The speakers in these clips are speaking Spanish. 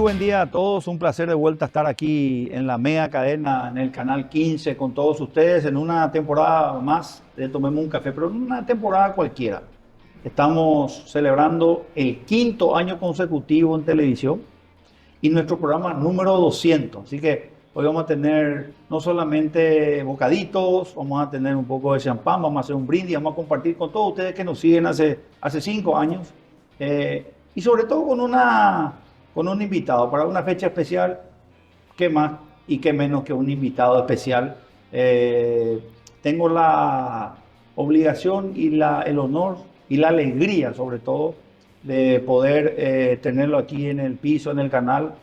buen día a todos, un placer de vuelta estar aquí en la mega cadena, en el canal 15 con todos ustedes en una temporada más de Tomemos un Café, pero en una temporada cualquiera. Estamos celebrando el 5º año consecutivo en televisión y nuestro programa número 200, así que hoy vamos a tener no solamente bocaditos, vamos a tener un poco de champán, vamos a hacer un brindis, vamos a compartir con todos ustedes que nos siguen hace 5 años y sobre todo con un invitado para una fecha especial. ¿Qué más y qué menos que un invitado especial? Tengo la obligación y el honor y la alegría sobre todo de poder tenerlo aquí en el piso, en el canal,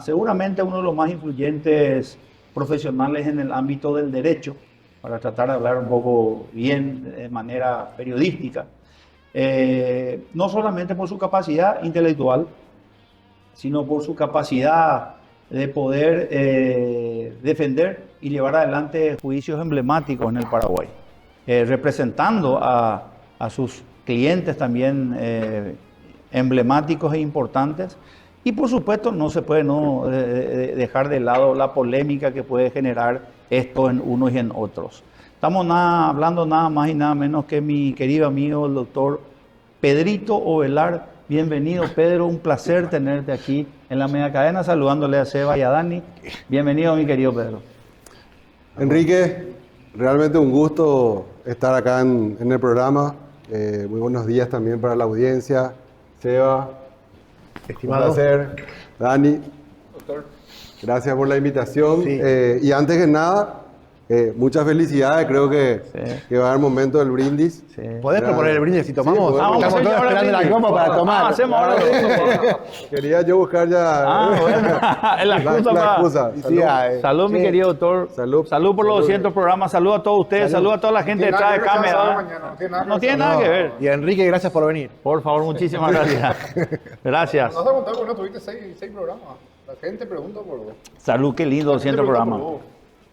seguramente uno de los más influyentes profesionales en el ámbito del derecho, para tratar de hablar un poco bien de manera periodística. No solamente por su capacidad intelectual, sino por su capacidad de poder defender y llevar adelante juicios emblemáticos en el Paraguay, representando a sus clientes también emblemáticos e importantes. Y por supuesto no se puede dejar de lado la polémica que puede generar esto en unos y en otros. Estamos hablando nada más y nada menos que mi querido amigo, el doctor Pedrito Ovelar. Bienvenido, Pedro, un placer tenerte aquí en la media cadena, saludándole a Seba y a Dani. Bienvenido, mi querido Pedro. Enrique, realmente un gusto estar acá en el programa. Muy buenos días también para la audiencia. Seba, estimado. Un placer. Dani, doctor, gracias por la invitación. Sí. Y antes que nada, muchas felicidades. Creo que va a haber momento del brindis. Sí. ¿Podés proponer el brindis si tomamos? Sí, estamos todos esperando la copa para tomar. Hacemos ahora. Quería yo buscar ya Bueno, es la excusa. Salud. Salud, mi querido doctor. Salud por los 200 programas. Salud a todos ustedes. Salud a toda la gente detrás de cámara. No tiene nada que ver. Y Enrique, gracias por venir. Por favor, muchísimas gracias. Gracias. No se contó porque no tuviste 6 programas. La gente pregunta por vos. Salud, qué lindo, 200 programas.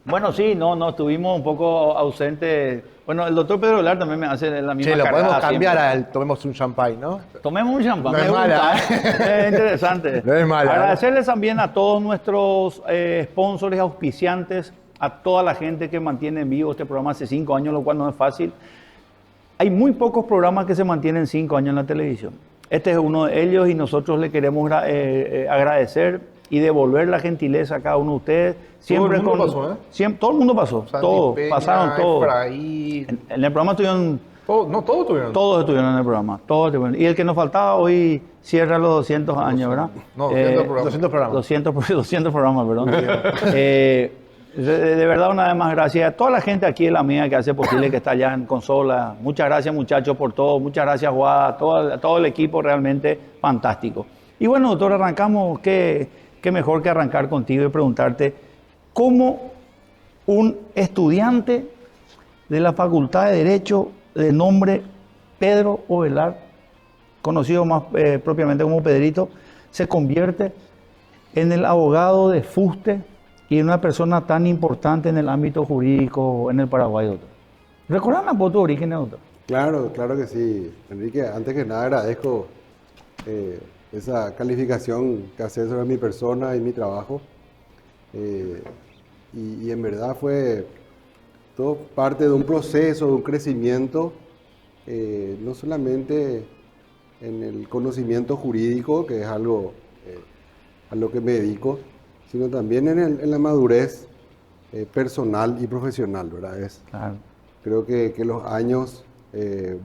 Bueno, sí, no, estuvimos un poco ausentes. Bueno, el doctor Pedro Velar también me hace la misma Che, lo cargada podemos cambiar siempre. al tomemos un champagne, ¿no? Tomemos un champán. No es me mala, gusta. Es interesante. No es mala. Agradecerles también a todos nuestros sponsors, auspiciantes, a toda la gente que mantiene en vivo este programa hace 5 años, lo cual no es fácil. Hay muy pocos programas que se mantienen 5 años en la televisión. Este es uno de ellos y nosotros le queremos agradecer y devolver la gentileza a cada uno de ustedes. Siempre todo el mundo pasó, ¿eh? Siempre, todo el mundo pasó. Todos, pasaron todos. En el programa estuvieron... Todos tuvieron. Todos estuvieron en el programa. Todos estuvieron. Y el que nos faltaba hoy cierra los 200 años, ¿verdad? No, 200 programas. 200 programas, perdón. De verdad, una vez más, gracias a toda la gente aquí en la mía que hace posible que está allá en consola. Muchas gracias, muchachos, por todo. Muchas gracias, Guada, a todo el equipo, realmente fantástico. Y bueno, doctor, arrancamos. Qué mejor que arrancar contigo y preguntarte cómo un estudiante de la Facultad de Derecho de nombre Pedro Ovelar, conocido más propiamente como Pedrito, se convierte en el abogado de fuste y en una persona tan importante en el ámbito jurídico en el Paraguay, doctor. ¿Recordame por tu origen, doctor? Claro que sí. Enrique, antes que nada agradezco esa calificación que haces sobre mi persona y mi trabajo. Y en verdad fue todo parte de un proceso, de un crecimiento, no solamente en el conocimiento jurídico, que es algo a lo que me dedico, sino también en la madurez personal y profesional, ¿verdad? Claro. Creo que los años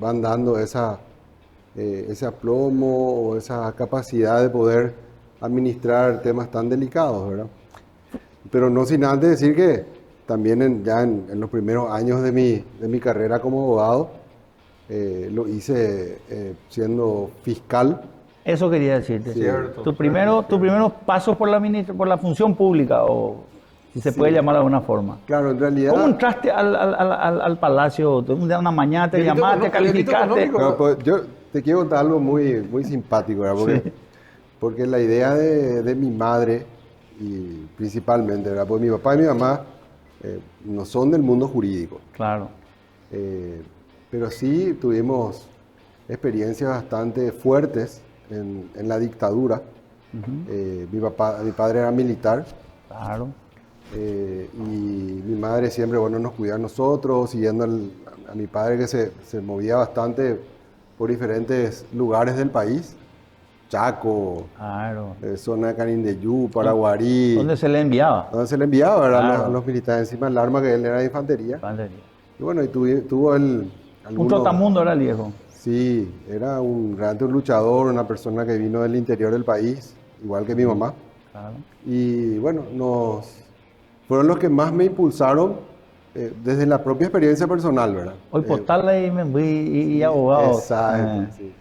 van dando ese aplomo o esa capacidad de poder administrar temas tan delicados, ¿verdad? Pero no sin antes decir que también ya en los primeros años de mi carrera como abogado, lo hice siendo fiscal. Eso quería decirte. Cierto. Tus primeros pasos por la función pública, o si se puede llamar de alguna forma. Claro, en realidad... ¿Cómo entraste al palacio? Una mañana te llamaste, calificaste. No, pues, yo te quiero contar algo muy, muy simpático, ¿verdad? Porque la idea de mi madre, y principalmente, ¿verdad? Pues mi papá y mi mamá no son del mundo jurídico. Claro. Pero sí tuvimos experiencias bastante fuertes en la dictadura. Mi padre era militar. Claro. Y mi madre siempre, bueno, nos cuidaba a nosotros, siguiendo a mi padre que se movía bastante por diferentes lugares del país. Chaco, Claro. zona de Canindeyú, Paraguarí. ¿Dónde se le enviaba? Donde se le enviaba, ¿verdad? Claro. A los militares encima del arma, que él era de infantería. Infantería. Y bueno, y tuvo Un algunos... trotamundo era el viejo. Sí, era realmente un luchador, una persona que vino del interior del país, igual que mi mamá. Claro. Y bueno, fueron los que más me impulsaron desde la propia experiencia personal, ¿verdad? Hoy postale y abogado. Exacto, sí.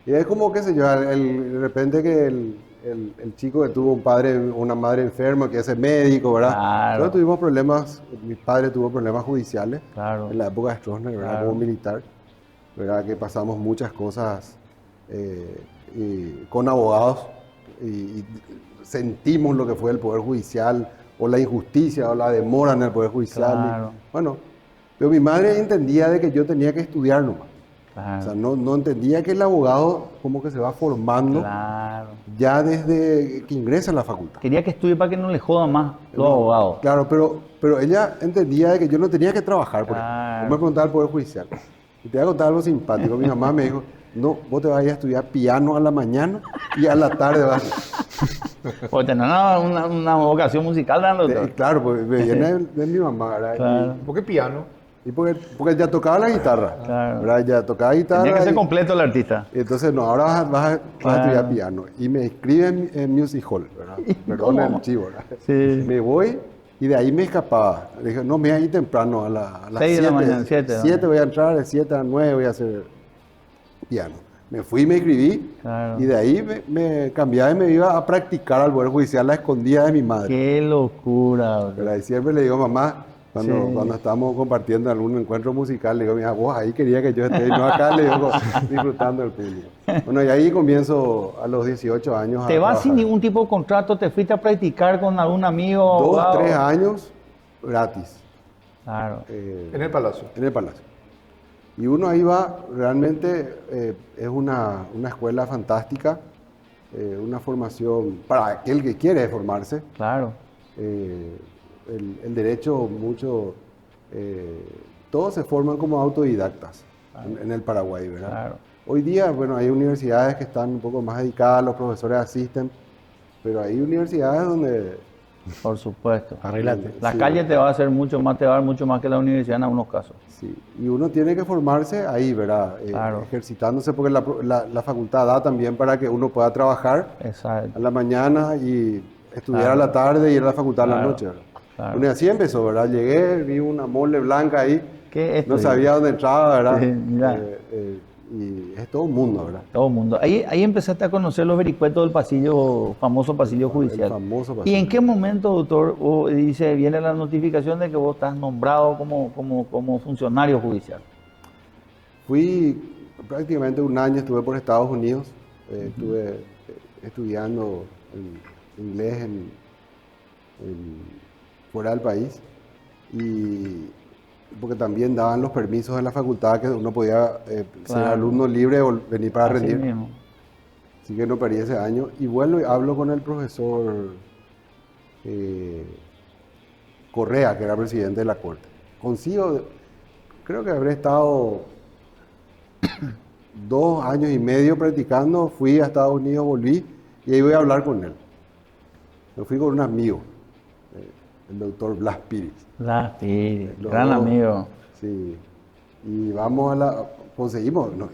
Y es como, qué sé yo, de repente que el chico que tuvo un padre, una madre enferma, que es médico, ¿verdad? Claro. Nosotros tuvimos problemas, mi padre tuvo problemas judiciales Claro. en la época de Stroessner, ¿verdad? Claro. Como militar, ¿verdad? Que pasamos muchas cosas con abogados y sentimos lo que fue el Poder Judicial, o la injusticia, o la demora en el Poder Judicial. Claro. Bueno, pero mi madre entendía de que yo tenía que estudiar nomás. Claro. O sea, no entendía que el abogado como que se va formando Claro. ya desde que ingresa a la facultad. Quería que estudie para que no le jodan más los abogados. Claro, pero ella entendía de que yo no tenía que trabajar, por ejemplo. Claro. Yo me preguntaba al Poder Judicial. Y te voy a contar algo simpático. Mi mamá me dijo, no, vos te vas a ir a estudiar piano a la mañana y a la tarde vas a... Porque tener una vocación musical, ¿no, doctor? Claro, pues me viene de mi mamá, ¿verdad? Claro. ¿Por qué piano? Y porque ya tocaba la guitarra, Claro. ¿verdad? Ya tocaba guitarra. Tenía que ser y- completo el artista. y entonces, no, ahora vas a Claro. estudiar piano. Y me inscriben en Music Hall, ¿verdad? Perdón ¿Cómo? el chivo, ¿verdad? Sí. Me voy y de ahí me escapaba. Le dije, no, me voy a ir temprano, a las 6 de la 7. mañana, 7 de la 7 voy a entrar, de 7 a 9 voy a hacer piano. Me fui y me inscribí. Claro. Y de ahí me cambiaba y me iba a practicar al Poder Judicial a la escondida de mi madre. Qué locura, doctor. ¿Verdad? Y siempre le digo, mamá, Sí. cuando estamos compartiendo algún encuentro musical, le digo, mira, vos ahí quería que yo esté, y no acá, le digo, disfrutando del público. Bueno, y ahí comienzo a los 18 años a ¿Te vas sin trabajar. ningún tipo de contrato? ¿Te fuiste a practicar con algún amigo? 2, abogado? 3 años gratis Claro. En el palacio. en el Palacio. Y uno ahí va, realmente es una escuela fantástica, una formación para aquel que quiere formarse. Claro. El derecho, todos se forman como autodidactas en el Paraguay, ¿verdad? Claro. Hoy día, bueno, hay universidades que están un poco más dedicadas, los profesores asisten, pero hay universidades donde... Por supuesto. Arreglate. La Sí. calle te va a hacer mucho más, te va a dar mucho más que la universidad en algunos casos. Sí, y uno tiene que formarse ahí, ¿verdad? Claro. Ejercitándose, porque la facultad da también para que uno pueda trabajar a Exacto. la mañana y estudiar Claro. a la tarde y ir a la facultad a la Claro. noche, ¿verdad? Claro. Bueno, y así empezó, ¿verdad? Llegué, vi una mole blanca ahí, ¿Qué es no esto? sabía dónde entraba, ¿verdad? Sí, mira. Y es todo un mundo, ¿verdad? Todo el mundo. Ahí empezaste a conocer los vericuetos del pasillo, famoso pasillo judicial. El famoso ¿Y pasillo. en qué momento, doctor, viene la notificación de que vos estás nombrado como funcionario judicial? Fui prácticamente un año, estuve por Estados Unidos, estuve estudiando inglés fuera del país, y porque también daban los permisos en la facultad que uno podía ser Claro. alumno libre o venir para Así rendir. mismo. Así que no perdí ese año. Y vuelvo y hablo con el profesor Correa, que era presidente de la Corte. Consigo, creo que habré estado 2 años y medio practicando, fui a Estados Unidos, volví y ahí voy a hablar con él. Me fui con un amigo, el doctor Blas Piris. Sí, Los gran dos, amigo. Sí. Y vamos conseguimos, no,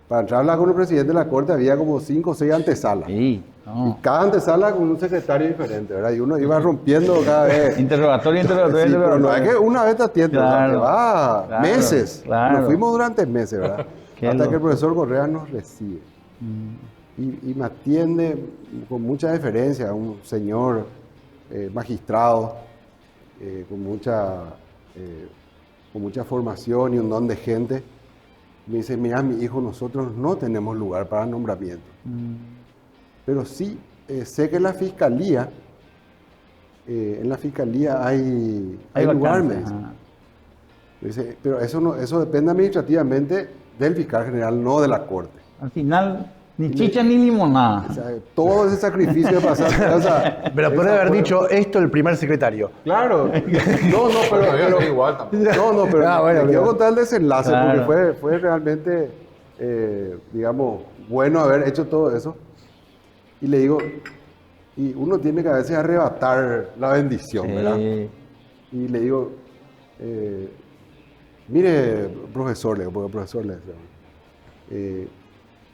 para entrar a hablar con el presidente de la Corte había como 5 o 6 antesalas. Sí, Y no. cada antesala con un secretario diferente, ¿verdad? Y uno iba rompiendo cada vez. Interrogatorio, Sí, pero no es interrogatorio. que una vez te atiende, o sea, Claro, te va claro, meses. claro. Nos fuimos durante meses, ¿verdad? Qué Hasta que loco. el profesor Correa nos recibe. Y me atiende con mucha deferencia, un señor magistrado, con mucha formación y un don de gente. Me dice, mira, mi hijo, nosotros no tenemos lugar para nombramiento. Pero sí, sé que en la fiscalía hay lugar, me vacantes, dice. ajá. Dice, pero eso depende administrativamente del fiscal general, no de la Corte. Al final, Ni chicha ni limonada. O sea, todo ese sacrificio de pasar. O sea, Pero puede haber dicho esto el primer secretario. claro. No, Pero igual también. no, pero Ah, bueno, me quiero pero- contar el desenlace Claro. porque fue realmente, digamos, bueno haber hecho todo eso. Y le digo, y uno tiene que a veces arrebatar la bendición, ¿verdad? Y le digo, mire, profesor, le digo, porque profesor le decía,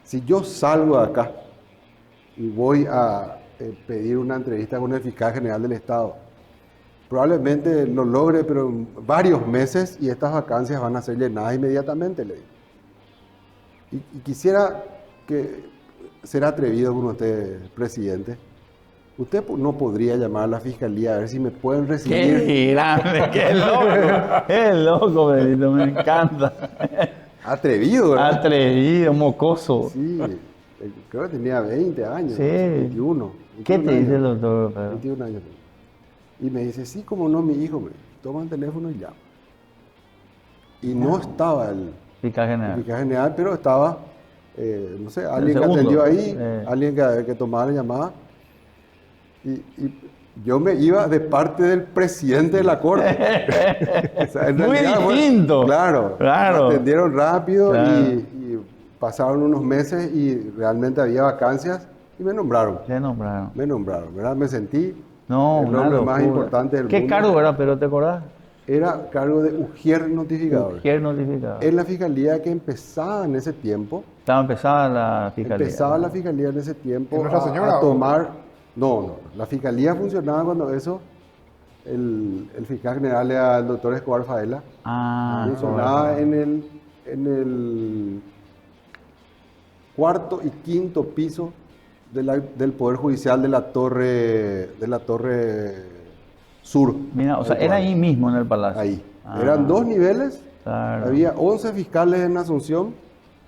si yo salgo de acá y voy a pedir una entrevista con el fiscal general del Estado, probablemente lo logre, pero en varios meses y estas vacancias van a ser llenadas inmediatamente, le digo. Y quisiera ser atrevido con usted, presidente. Usted no podría llamar a la fiscalía a ver si me pueden recibir. Qué grande, qué loco, Benito, me encanta. Atrevido, ¿verdad? Atrevido, mocoso. Sí, creo que tenía 20 años, Sí. 21. ¿Qué 21 te dice el años, doctor Pedro? 21 años. Y me dice, sí, como no, mi hijo, toma el teléfono y llama. Y no estaba el Fiscal general. fiscal general, pero estaba, no sé, alguien que segundo. atendió ahí, alguien que tomaba la llamada. Y yo me iba de parte del presidente de la corte. O sea, en Muy realidad distinto. Claro. Claro. Me atendieron rápido Claro. y pasaron unos meses y realmente había vacancias y me nombraron. ¿Qué nombraron? Me nombraron, ¿verdad? Me sentí No, el una hombre más locura. importante del ¿Qué mundo. cargo era, pero te acordás? Era cargo de Ujier notificador. Ujier notificado. En la fiscalía que empezaba en ese tiempo. Estaba empezada la fiscalía. Empezaba la fiscalía en ese tiempo ¿En Nuestra Señora a o? tomar. No. La fiscalía funcionaba cuando eso. El fiscal general era el doctor Escobar Faela. Ah, Funcionaba en el cuarto y quinto piso del Poder Judicial de la Torre Sur. mira, o sea, Tal era cual. ahí mismo en el palacio. Ahí. Ah, Eran 2 niveles. Claro. Había 11 fiscales en Asunción,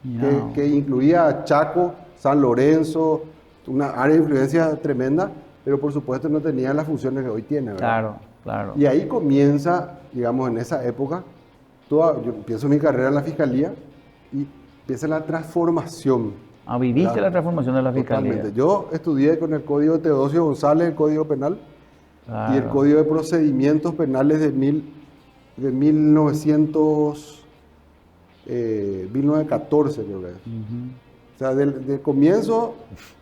Mirá. que incluía Chaco, San Lorenzo, una área de influencia tremenda, pero por supuesto no tenía las funciones que hoy tiene, ¿verdad? Claro, claro. Y ahí comienza, digamos, en esa época, yo empiezo mi carrera en la fiscalía y empieza la transformación. Ah, viviste Claro. la transformación de la fiscalía. Totalmente. Yo estudié con el Código de Teodosio González, el Código Penal, Claro. y el Código de Procedimientos Penales de 1914, creo que es. O sea, del comienzo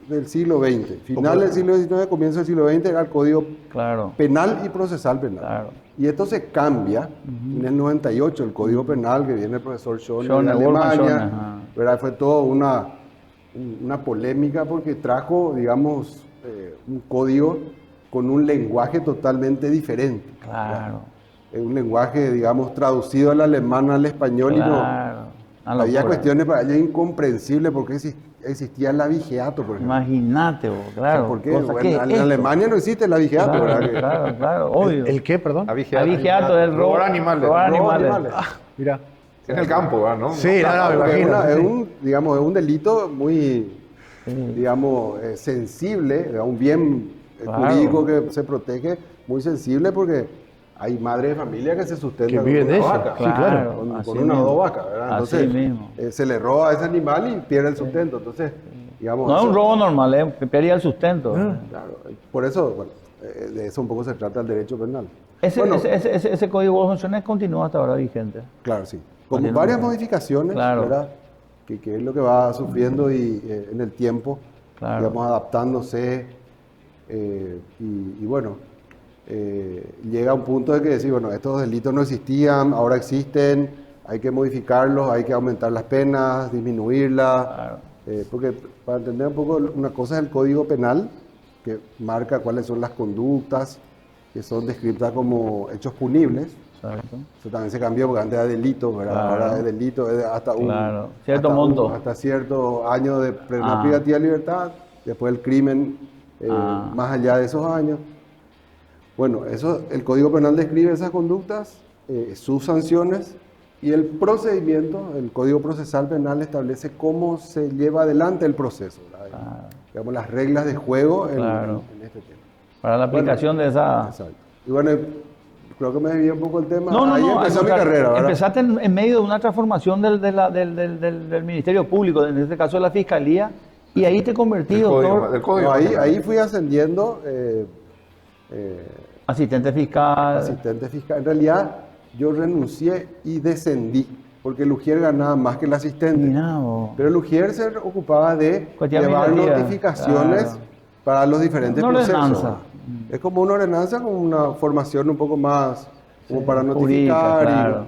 del siglo XX, final del siglo XIX, comienzo del siglo XX, era el Código Claro, Penal y Procesal Penal. claro. Y esto se cambia en el 98, el Código Penal, que viene el profesor Schoner de Schoner, Wolfgang Alemania. Schoner, ajá. ¿Verdad? Fue toda una polémica porque trajo, digamos, un código con un lenguaje totalmente diferente. Claro. Un lenguaje, digamos, traducido al alemán, al español, Claro. y no. Una Había locura. cuestiones para ella incomprensibles porque existía la vigiato, por ejemplo. Imagínate, vos, claro. Porque cosa bueno, que en esto. Alemania no existe la vigiato, Claro, ¿verdad? Que- claro, obvio. ¿El qué, perdón? Abigeato es Robar animales. Robar Robo animales. animales. Mira. En el campo, ¿verdad? ¿No? Sí, no, me Porque imagino. es sí. digamos, es un delito muy, digamos, sensible, un bien Claro. jurídico que se protege, muy sensible porque hay madres de familia que se sustentan Que viven con de una eso. vaca, Sí, claro. con así una o mismo. dos vacas, ¿verdad? Así Entonces, mismo. se le roba a ese animal y pierde el sustento. Entonces, digamos, No es un eso- robo normal, que perdía el sustento. Claro, por eso, bueno, de eso un poco se trata el derecho penal. Ese, Bueno, ese código de funciones continúa hasta ahora vigente. Claro, sí. Con Continúa. varias modificaciones, Claro. ¿verdad? Que es lo que va sufriendo y, en el tiempo, Claro. digamos, adaptándose. Y bueno, llega un punto de que decir, bueno, estos delitos no existían, ahora existen, hay que modificarlos, hay que aumentar las penas, disminuirlas. Claro. Porque para entender un poco, una cosa es el Código Penal, que marca cuáles son las conductas que son descritas como hechos punibles. Exacto. Eso también se cambió porque antes era delito, ¿verdad? Claro. Ahora es delito, es hasta un Claro. Cierto hasta monto. hasta cierto año de plena Ah. privativa de libertad, después el crimen Ah. más allá de esos años. Bueno, eso, el Código Penal describe esas conductas, sus sanciones y el procedimiento, el Código Procesal Penal establece cómo se lleva adelante el proceso, ¿verdad? Claro. Digamos, las reglas de juego en, Claro. en este tema. Para la aplicación de esa... Exacto. Y bueno, creo que me desvié un poco el tema. No, Ahí al empezó mi contrario, carrera, ¿verdad? Empezaste en medio de una transformación del Ministerio Público, en este caso de la Fiscalía, Y ahí te convertí, Del código, doctor, del código. No, ahí fui ascendiendo asistente fiscal. asistente fiscal. En realidad, yo renuncié y descendí, porque el Ujier ganaba más que el asistente. Mirá vos. Pero el Ujier se ocupaba de Cuestión llevar administrativa, notificaciones claro. para los diferentes Una procesos. ordenanza. Es como una ordenanza con una formación un poco más como para jurídica, notificar. claro.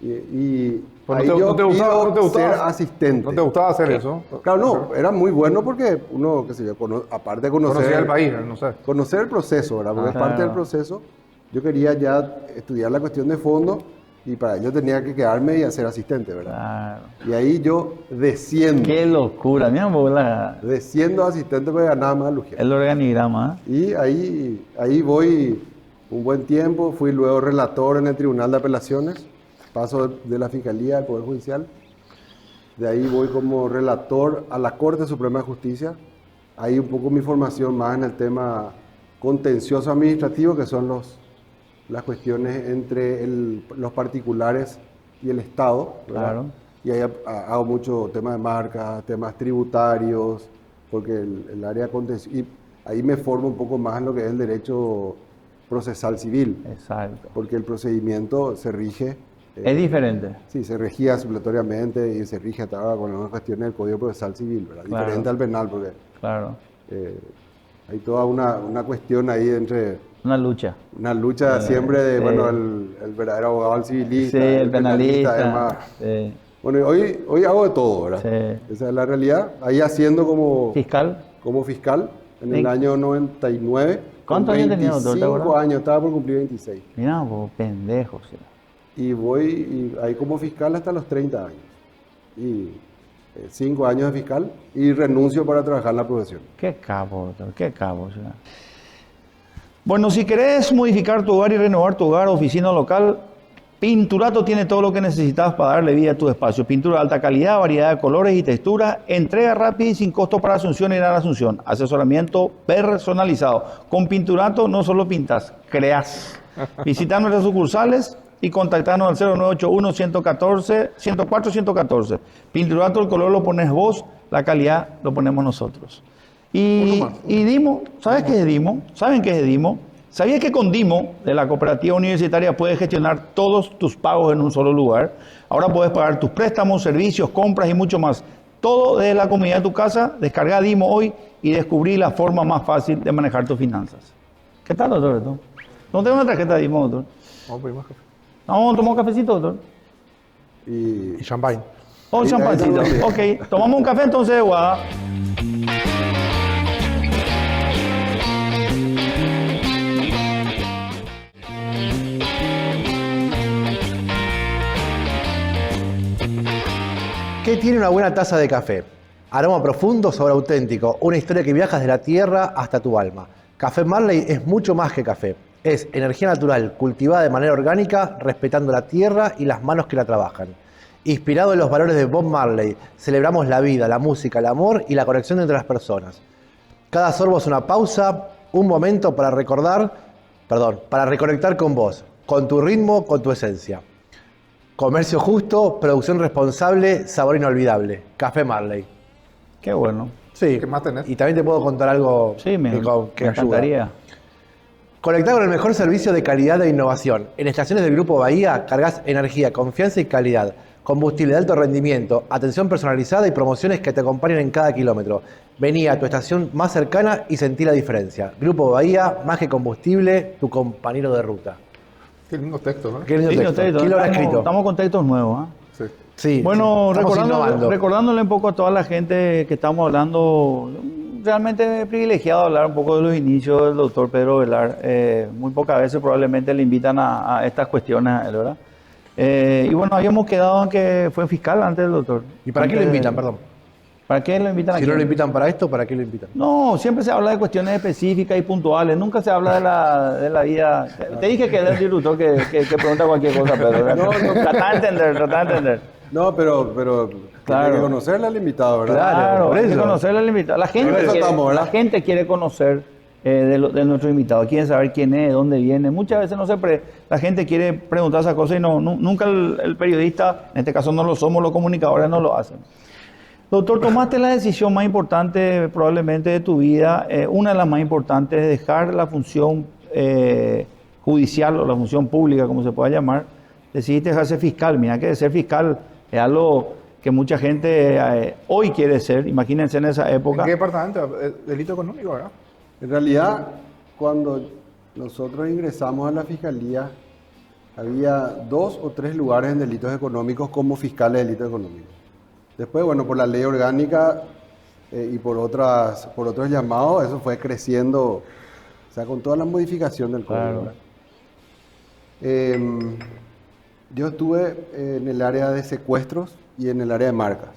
Y Pero ahí no te- yo no te gustaba- pido no te gustaba- ser asistente. ¿No te gustaba hacer eso? Claro, no, era muy bueno porque uno, qué sé yo, aparte de Conocía conocer el país, no sé. conocer el proceso, ¿verdad? Porque es parte Claro. del proceso. Yo quería ya estudiar la cuestión de fondo y para ello tenía que quedarme y hacer asistente, ¿verdad? Claro. Y ahí yo desciendo, Qué locura, mira vos desciendo a asistente porque ganaba más Lugia. el organigrama. Y ahí voy un buen tiempo, fui luego relator en el Tribunal de Apelaciones, paso de la Fiscalía al Poder Judicial. De ahí voy como relator a la Corte Suprema de Justicia. Ahí un poco mi formación más en el tema contencioso administrativo, que son las cuestiones entre los particulares y el Estado, ¿verdad? Claro. Y ahí hago mucho tema de marcas, temas tributarios, porque el área contenciosa, y ahí me formo un poco más en lo que es el derecho procesal civil, Exacto. porque el procedimiento se rige, Es diferente. sí, se regía supletoriamente y se rige hasta ahora con las cuestiones del Código Procesal Civil, ¿verdad? Claro. Diferente al penal, porque Claro. hay toda una cuestión ahí entre Una lucha. una lucha siempre de, sí. bueno, el verdadero abogado, el civilista, Sí, el penalista. es más. Sí. Bueno, y hoy hago de todo, ¿verdad? Sí. Esa es la realidad. Ahí haciendo Fiscal. como fiscal en el Sí. año 99. ¿Cuántos con años tenía, doctor? ¿Te 25 acuerdas? años, estaba por cumplir 26. Mira vos, pendejo. Sí. Y voy ahí como fiscal hasta los 30 años. Y 5 años de fiscal y renuncio para trabajar en la profesión. Qué capo, doctor. Qué capo. Sí. Bueno, si querés modificar tu hogar y renovar tu hogar, oficina local, Pinturato tiene todo lo que necesitas para darle vida a tu espacio. Pintura de alta calidad, variedad de colores y texturas, entrega rápida y sin costo para Asunción y Gran Asunción. Asesoramiento personalizado. Con Pinturato no solo pintas, creas. Visita nuestras sucursales y contactarnos al 0981-114-104-114. Pinturato, el color lo pones vos, la calidad lo ponemos nosotros. Y Dimo, ¿sabes qué es Dimo? ¿Saben qué es Dimo? ¿Sabías que con Dimo, de la Cooperativa Universitaria, puedes gestionar todos tus pagos en un solo lugar? Ahora puedes pagar tus préstamos, servicios, compras y mucho más. Todo desde la comodidad de tu casa. Descarga Dimo hoy y descubrí la forma más fácil de manejar tus finanzas. ¿Qué tal, doctor? ¿No tengo una tarjeta de Dimo, doctor? Vamos a pedir más café. Vamos a tomar un cafecito, doctor. Y Y champagne. O un Ahí champancito. está, Ok, tomamos un café entonces, Guada. ¿Qué tiene una buena taza de café? Aroma profundo, sabor auténtico, una historia que viaja desde la tierra hasta tu alma. Café Marley es mucho más que café. Es energía natural, cultivada de manera orgánica, respetando la tierra y las manos que la trabajan. Inspirado en los valores de Bob Marley, celebramos la vida, la música, el amor y la conexión entre las personas. Cada sorbo es una pausa, un momento para para reconectar con vos, con tu ritmo, con tu esencia. Comercio justo, producción responsable, sabor inolvidable. Café Marley. Qué bueno. Sí. ¿Qué más tenés? Y también te puedo contar algo Sí, me que ayuda. ayuda. Conectar con el mejor servicio de calidad e innovación. En estaciones del Grupo Bahía cargas energía, confianza y calidad. Combustible de alto rendimiento, atención personalizada y promociones que te acompañan en cada kilómetro. Vení a tu estación más cercana y sentí la diferencia. Grupo Bahía, más que combustible, tu compañero de ruta. Qué lindo texto, ¿no? Qué lindo Sí, texto. ustedes, ¿Quién lo habrá estamos, escrito? estamos con textos nuevos. ¿Ah? Sí. Sí, Bueno, sí, estamos innovando. recordándole un poco a toda la gente que estamos hablando, realmente privilegiado hablar un poco de los inicios del doctor Pedro Velar. Muy pocas veces probablemente le invitan a estas cuestiones, a él, ¿verdad? Y bueno, habíamos quedado en que fue fiscal antes del doctor. ¿Y para qué lo Antes de- invitan, perdón? ¿Para qué lo invitan Si aquí? no lo invitan para esto, ¿para qué lo invitan? No, siempre se habla de cuestiones específicas y puntuales, nunca se habla de la vida. Te dije que él es el director que pregunta cualquier cosa, Pedro. No. Trata de entender. no, pero Claro. tiene que conocerle al invitado, ¿verdad? Claro, por hay que eso. conocer al invitado. La gente, Por eso quiere, estamos, ¿verdad? la gente quiere conocer de nuestro invitado, quiere saber quién es, dónde viene. Muchas veces la gente quiere preguntar esas cosas y nunca el periodista, en este caso no lo somos, los comunicadores no lo hacen. Doctor, tomaste la decisión más importante probablemente de tu vida, una de las más importantes es dejar la función judicial o la función pública, como se pueda llamar. Decidiste dejarse fiscal. Mira que ser fiscal es algo que mucha gente hoy quiere ser. Imagínense en esa ¿En época. qué departamento? Delito económico, ¿verdad? En realidad, cuando nosotros ingresamos a la fiscalía, había 2 o 3 lugares en delitos económicos como fiscales de delitos económicos. Después, bueno, por la ley orgánica y por otros llamados, eso fue creciendo, o sea, con toda la modificación del código. Claro. ¿Verdad? Yo estuve en el área de secuestros y en el área de marcas.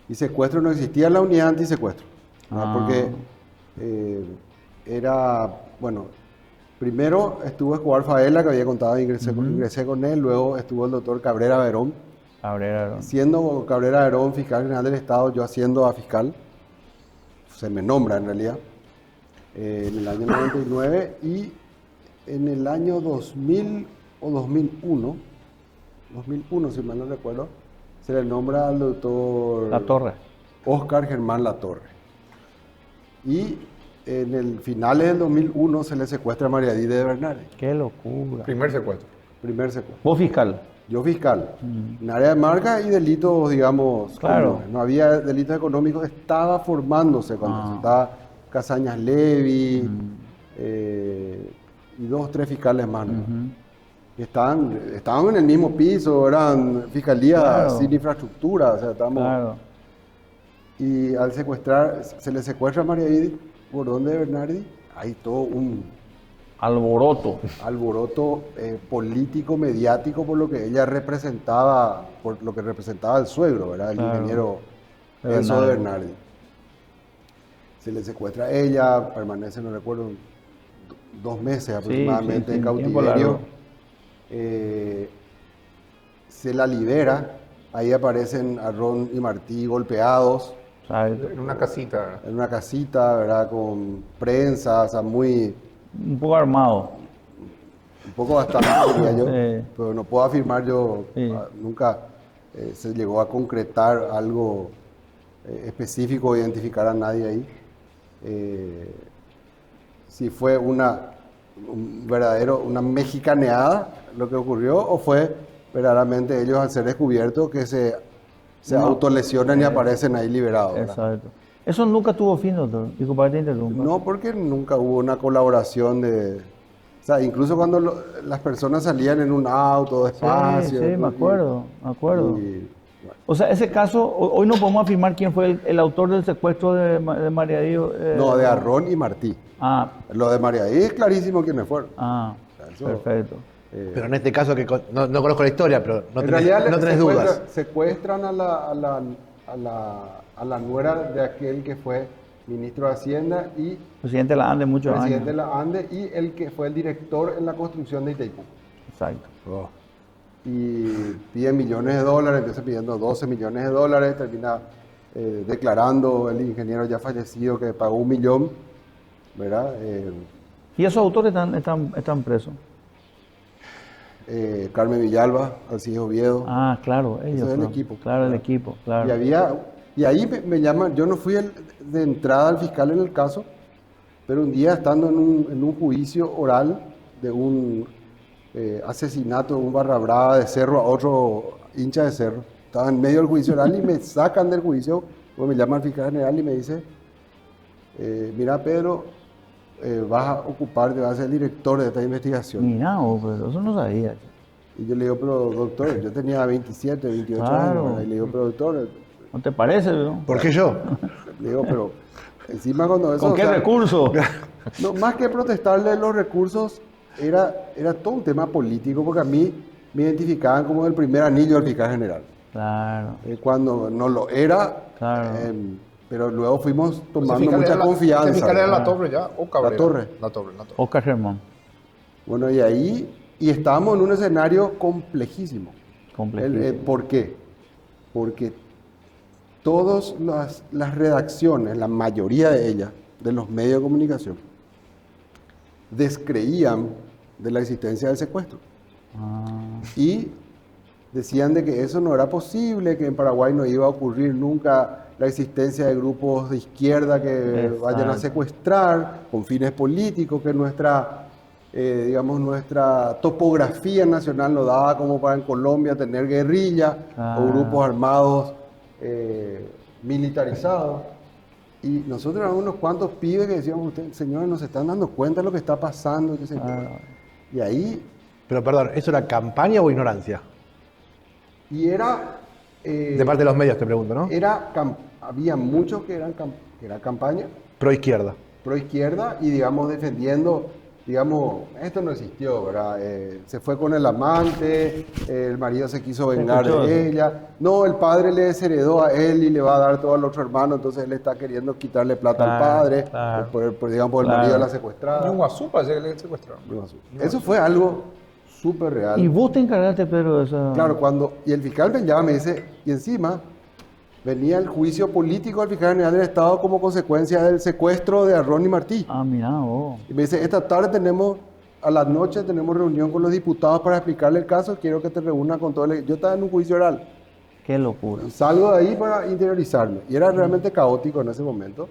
Y secuestro no existía la unidad antisecuestro, ¿verdad? Porque bueno, primero estuvo Escobar Faela, que había contado, ingresé con él, luego estuvo el doctor Cabrera Verón. Siendo Cabrera Verón fiscal general del Estado, yo haciendo a fiscal, se me nombra en realidad, en el año 99, y en el año 2000 o 2001 si mal no recuerdo, se le nombra al doctor Latorre. Oscar Germán Latorre. Y en el finales del 2001 se le secuestra a María Di de Bernardi. Qué locura. Primer secuestro. Primer secuestro. Vos fiscal. Yo fiscal. En área de marca y delitos, digamos, Claro. comunes. No había delitos económicos, estaba formándose cuando estaba Casañas Levy y 2 o 3 fiscales más, ¿no? Estaban en el mismo piso, eran fiscalías Claro. sin infraestructura, o sea, estábamos... Claro. Y al se le secuestra a María Di Bordón de Bernardi, hay todo un Alboroto. alboroto político, mediático, por lo que ella representaba, por lo que representaba el suegro, ¿verdad? El Claro. ingeniero De Enzo de Bernardi. Bernardi. Se le secuestra a ella, permanece, no recuerdo, 2 meses aproximadamente sí, en tiempo cautiverio. largo. Se la libera, ahí aparecen Arrón y Martí golpeados ¿Sabes? En una casita. en una casita, ¿verdad? Con prensa, o sea, muy... Un poco armado. Un poco bastante, diría yo, Sí. pero no puedo afirmar yo, Sí. nunca se llegó a concretar algo específico o identificar a nadie ahí. Si fue una mexicaneada lo que ocurrió o fue verdaderamente ellos al ser descubiertos que se No. autolesionan y aparecen ahí liberados, ¿verdad? Exacto. Eso nunca tuvo fin, doctor. Disculpa que te interrumpa. No, porque nunca hubo una colaboración de... O sea, incluso cuando las personas salían en un auto despacio. Sí, me acuerdo. y- O sea, ese caso, hoy no podemos afirmar quién fue el autor del secuestro de María Díaz. no, de Arrón y Martí. Ah, Lo de María Díaz es clarísimo quiénes fueron. Eso, perfecto. Pero en este caso, que no conozco la historia, pero no en tenés, realidad no tenés dudas. secuestran a la nuera de aquel que fue ministro de Hacienda y Presidente de la ANDE muchos presidente de años. la ANDE y el que fue el director en la construcción de Itaipú. Exacto. Y pide millones de dólares, empieza pidiendo 12 millones de dólares, termina declarando el ingeniero ya fallecido que pagó 1 millón, ¿verdad? ¿Y esos autores están presos? Carmen Villalba, Alcides Oviedo. Ah, claro, ellos. Ese es el fueron. equipo. Claro, el equipo, claro. Y ahí me llaman, yo no fui de entrada al fiscal en el caso, pero un día estando en un juicio oral de un asesinato de un barra brava de Cerro a otro hincha de Cerro, estaba en medio del juicio oral y me sacan del juicio, pues me llama el fiscal general y me dice, mira Pedro, vas a ocuparte, vas a ser el director de esta investigación. Mira, pero eso no sabía. Y yo le digo, pero doctor, yo tenía 27, 28 Claro. años, ¿verdad? Y le digo, pero doctor, ¿No te parece? ¿No? ¿Por qué yo? le digo, pero encima cuando eso... ¿Con o qué sea, recurso? No, más que protestarle los recursos, era todo un tema político, porque a mí me identificaban como el primer anillo del fiscal general. Claro, Cuando no lo era, claro. pero luego fuimos Ese tomando fiscal mucha era la- confianza. ¿Ese fiscal era ¿verdad? la Torre ya o Cabrera? La Torre. La Torre. Oscar Germán. Bueno, y ahí, y estábamos en un escenario complejísimo. Complejísimo. ¿Por qué? Porque todas las redacciones, la mayoría de ellas, de los medios de comunicación, descreían de la existencia del secuestro. Y decían de que eso no era posible, que en Paraguay no iba a ocurrir nunca la existencia de grupos de izquierda que vayan a secuestrar con fines políticos, que digamos, nuestra topografía nacional no daba como para en Colombia tener guerrilla o grupos armados militarizados. Y nosotros éramos unos cuantos pibes que decíamos, señores, nos están dando cuenta de lo que está pasando. Y ahí... Pero perdón, ¿eso era campaña o ignorancia? Y era... de parte de los medios te pregunto, ¿no? Había muchos que eran campaña. Pro izquierda. Pro izquierda y, digamos, defendiendo, digamos, esto no existió, ¿verdad? Se fue con el amante, el marido se quiso vengar de ella. No, el padre le desheredó a él y le va a dar todo al otro hermano, entonces él está queriendo quitarle plata al padre, digamos, por el marido de la secuestrada. En Iguazú parece que le secuestraron. Eso fue algo súper real. ¿Y vos te encargaste, Pedro, de eso? Claro, y el fiscal me llama y me dice, y encima venía el juicio político al fiscal general del Estado como consecuencia del secuestro de Ronnie Martí. Mirá vos. Y me dice, esta tarde a la noche tenemos reunión con los diputados para explicarle el caso, quiero que te reúnas con todo el... Yo estaba en un juicio oral. Qué locura. Y salgo de ahí para interiorizarme. Y era realmente caótico en ese momento.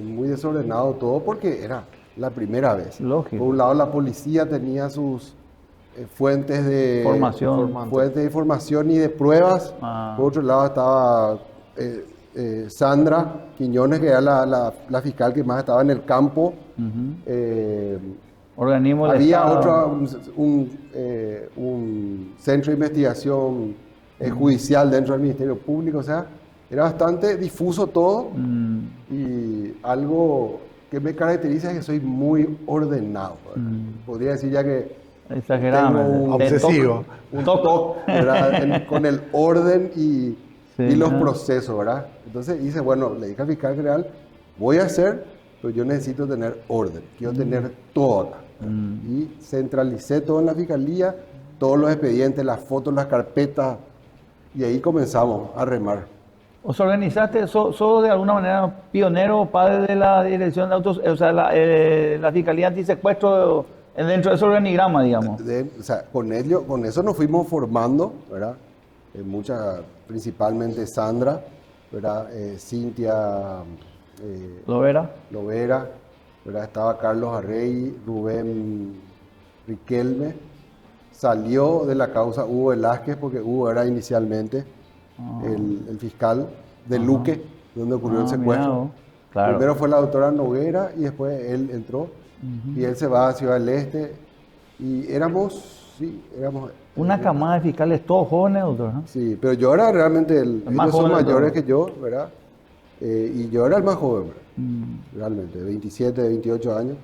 Muy desordenado todo porque era la primera vez. Lógico. Por un lado la policía tenía sus fuentes de información y de pruebas. Por otro lado estaba Sandra Quiñones, que era la fiscal que más estaba en el campo. Organismo del había Estado. un centro de investigación judicial dentro del Ministerio Público, o sea, era bastante difuso todo. Y algo que me caracteriza es que soy muy ordenado. Podría decir ya que exagerado, obsesivo. Un toque con el orden y los procesos, ¿verdad? Entonces dice, bueno, le dije al fiscal general, voy a hacer, pero yo necesito tener orden, quiero tener todo acá. Y centralicé todo en la fiscalía, todos los expedientes, las fotos, las carpetas, y ahí comenzamos a remar. ¿Os organizaste? ¿Sos de alguna manera pionero, padre de la dirección de autos, o sea, la Fiscalía Antisecuestro dentro de ese organigrama, digamos? O sea, con eso nos fuimos formando, ¿verdad? Principalmente Sandra, ¿verdad? Cintia ¿Lovera? ¿verdad? Estaba Carlos Arrey, Rubén Riquelme. Salió de la causa Hugo Velázquez, porque Hugo era inicialmente el fiscal de Luque, donde ocurrió el secuestro. Claro. Primero fue la doctora Noguera y después él entró. Y él se va a Ciudad del Este. Y éramos una camada de fiscales todos jóvenes, doctor, ¿no? Sí, pero yo era realmente ellos son mayores que yo, ¿verdad? Y yo era el más joven, ¿verdad? Realmente, de 27, de 28 años.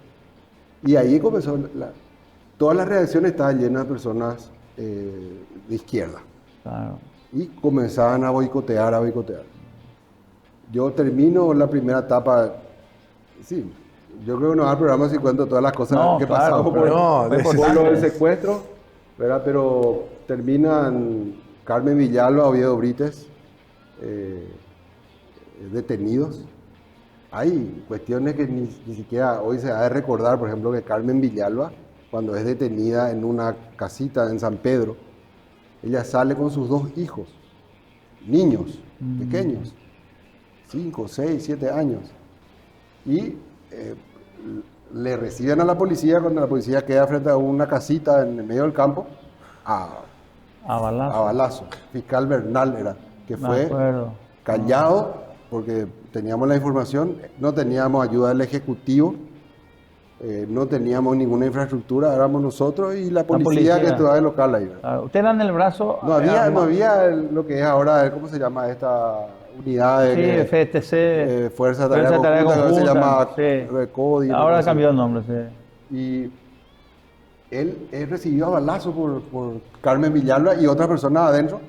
Y ahí comenzó, todas las reacciones estaban llenas de personas de izquierda. Claro. Y comenzaban a boicotear. Yo termino la primera etapa, sí, yo creo que no va al programa si cuento todas las cosas que pasamos por lo del secuestro, ¿verdad? Pero terminan Carmen Villalba, Oviedo Brites, detenidos. Hay cuestiones que ni siquiera hoy se ha de recordar, por ejemplo, que Carmen Villalba, cuando es detenida en una casita en San Pedro, ella sale con sus 2 hijos, niños, pequeños, 5, 6, 7 años, y le reciben a la policía cuando la policía queda frente a una casita en el medio del campo, a balazo. Fiscal Bernal era, que fue callado, porque teníamos la información, no teníamos ayuda del Ejecutivo, no teníamos ninguna infraestructura, éramos nosotros y la policía que estaba de local ahí. ¿Usted era en el brazo? No había lo que es ahora, ¿cómo se llama esta unidad? FTC. Fuerza de Tarea Conjunta, que se llama RECODI. Ahora cambió el nombre, sí. Y él recibió a balazo por Carmen Villalba y otras personas adentro.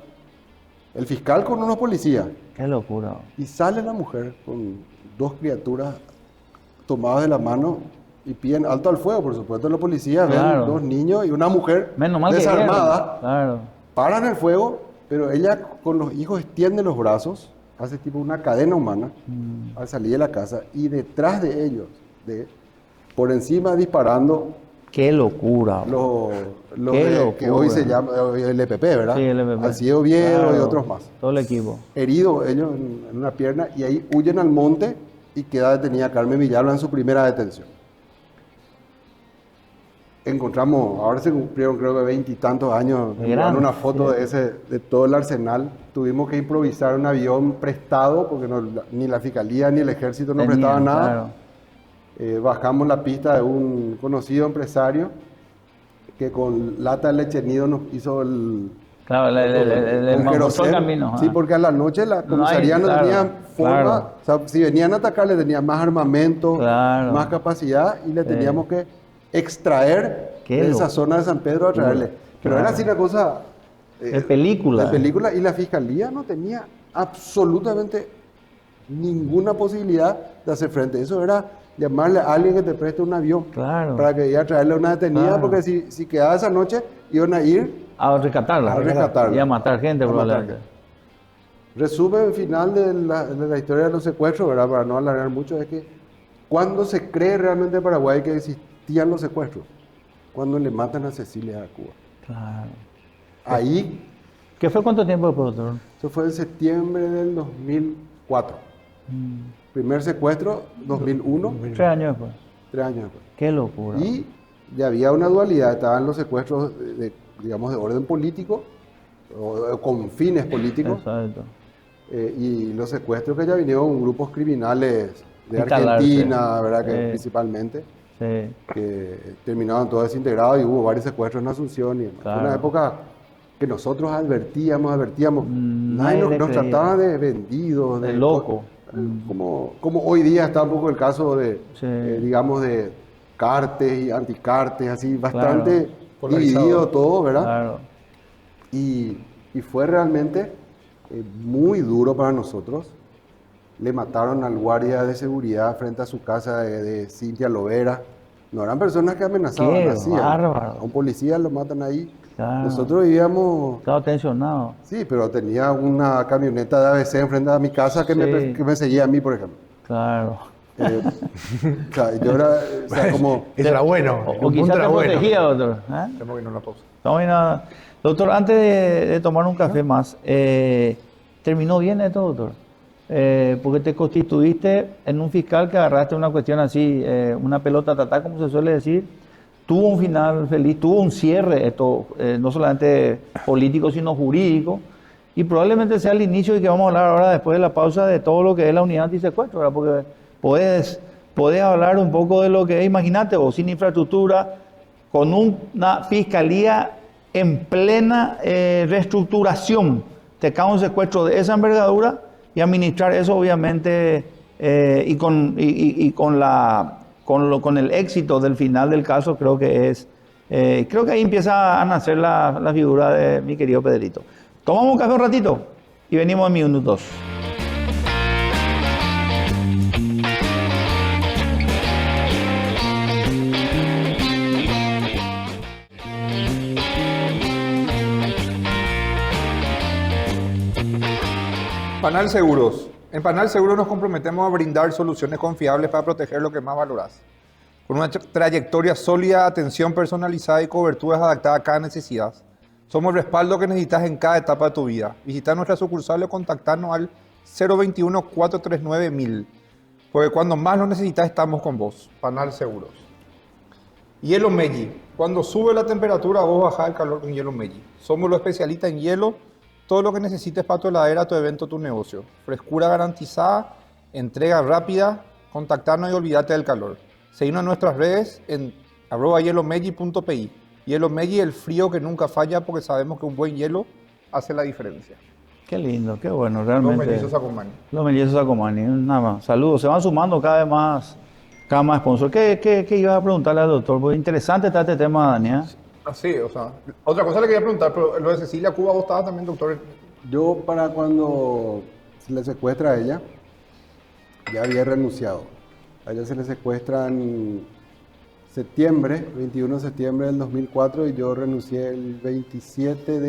El fiscal con unos policías. Qué locura. Y sale la mujer con 2 criaturas tomadas de la mano y piden alto al fuego. Por supuesto, los policías ven 2 niños y una mujer desarmada. Paran el fuego, pero ella con los hijos extiende los brazos, hace tipo una cadena humana al salir de la casa y detrás de ellos, por encima disparando Qué locura. Los Qué que locura. hoy se llama el EPP, ¿verdad? Sí, el EPP. Alcides Oviedo y Claro, otros más. Todo el equipo. Heridos ellos en una pierna y ahí huyen al monte y queda detenida Carmen Villalba en su primera detención. Encontramos, ahora se cumplieron creo que 20 y tantos años, Qué en grande, una foto sí. de todo el arsenal. Tuvimos que improvisar un avión prestado porque ni la fiscalía ni el ejército nos Tenían, prestaban nada. claro. Bajamos la pista de un conocido empresario que con lata de leche nido nos hizo Claro, le con mostró queroseno. el camino. Sí, porque a la noche la comisaría no, claro, tenía forma, claro. o sea, si venían a atacar le tenían más armamento, Claro. más capacidad y le teníamos que extraer Qué de esa locura. zona de San Pedro a traerle. Pero Claro. era así una cosa De película. de película y la fiscalía no tenía absolutamente ninguna posibilidad de hacer frente. Eso era llamarle a alguien que te preste un avión Claro. para que iba a traerle una detenida, Claro. porque si quedaba esa noche iban a ir. A rescatarla. A rescatarla. Y a matar gente, A matar probablemente. Resumen final de la historia de los secuestros, ¿verdad? Para no alargar mucho, es que cuando se cree realmente en Paraguay que existían los secuestros, cuando le matan a Cecilia a Cuba. Claro. Ahí, ¿Qué fue cuánto tiempo después, doctor? eso fue en septiembre del 2004. Primer secuestro, 2001, 3 años después. 3 años después. Qué locura. Y ya había una dualidad, estaban los secuestros, digamos, de orden político, o con fines políticos, Exacto. y los secuestros que ya vinieron grupos criminales de Instalarse. Argentina, ¿verdad? Que Sí. principalmente, Sí. que terminaban todos desintegrados y hubo varios secuestros en Asunción y demás. Fue Claro. una época que nosotros advertíamos, Nadie nadie le nos creía. trataba de vendidos, De loco. como hoy día está un poco el caso de, Sí. digamos, de cartes y anticartes, así, bastante Polarizado. dividido todo, ¿verdad? Claro. Y fue realmente muy duro para nosotros. Le mataron al guardia de seguridad frente a su casa de Cintia Lovera. No eran personas que amenazaban Qué así. bárbaro. A un policía lo matan ahí. Claro. Nosotros vivíamos, Estaba tensionado. sí, pero tenía una camioneta de ABC enfrente a mi casa que, Sí. que me seguía a mí, por ejemplo. Claro. O sea, yo era, o sea, como... Eso era bueno. O en un quizás punto te era bueno. protegía, doctor. ¿Eh? Tenemos que irnos a una pausa. Estamos bien. Doctor, antes de tomar un café más, ¿terminó bien esto, doctor? Porque te constituiste en un fiscal que agarraste una cuestión así, una pelota tatá, como se suele decir. Tuvo un final feliz, tuvo un cierre, esto no solamente político, sino jurídico. Y probablemente sea el inicio y que vamos a hablar ahora, después de la pausa, de todo lo que es la unidad antisecuestro, ¿verdad? Porque podés hablar un poco de lo que es, imagínate, vos sin infraestructura, con una fiscalía en plena reestructuración, te cae un secuestro de esa envergadura y administrar eso obviamente y con el éxito del final del caso creo que ahí empieza a nacer la figura de mi querido Pedrito. Tomamos un café un ratito y venimos en minutos. Panal Seguros. En Panal Seguros nos comprometemos a brindar soluciones confiables para proteger lo que más valorás. Con una trayectoria sólida, atención personalizada y coberturas adaptadas a cada necesidad. Somos el respaldo que necesitas en cada etapa de tu vida. Visita nuestra sucursal o contactarnos al 021-439-1000. Porque cuando más lo necesitas estamos con vos. Panal Seguros. Hielo Meiji. Cuando sube la temperatura vos bajás el calor con Hielo Meiji. Somos los especialistas en hielo. Todo lo que necesites para tu heladera, tu evento, tu negocio. Frescura garantizada, entrega rápida, contactarnos y olvídate del calor. Seguimos en nuestras redes en @hielomeiji.pi. Hielo Meiji, el frío que nunca falla porque sabemos que un buen hielo hace la diferencia. Qué lindo, qué bueno, Los realmente. mellizos Sacomani. Los mellizos Sacomani, nada más. Saludos, se van sumando cada vez más sponsors. ¿Qué ibas a preguntarle al doctor? Porque interesante está este tema, Daniel. Así, o sea, otra cosa le quería preguntar, pero lo de Cecilia Cuba, vos estabas también, doctor. Yo para cuando se le secuestra a ella, ya había renunciado. A ella se le secuestra en septiembre, 21 de septiembre del 2004 y yo renuncié el 27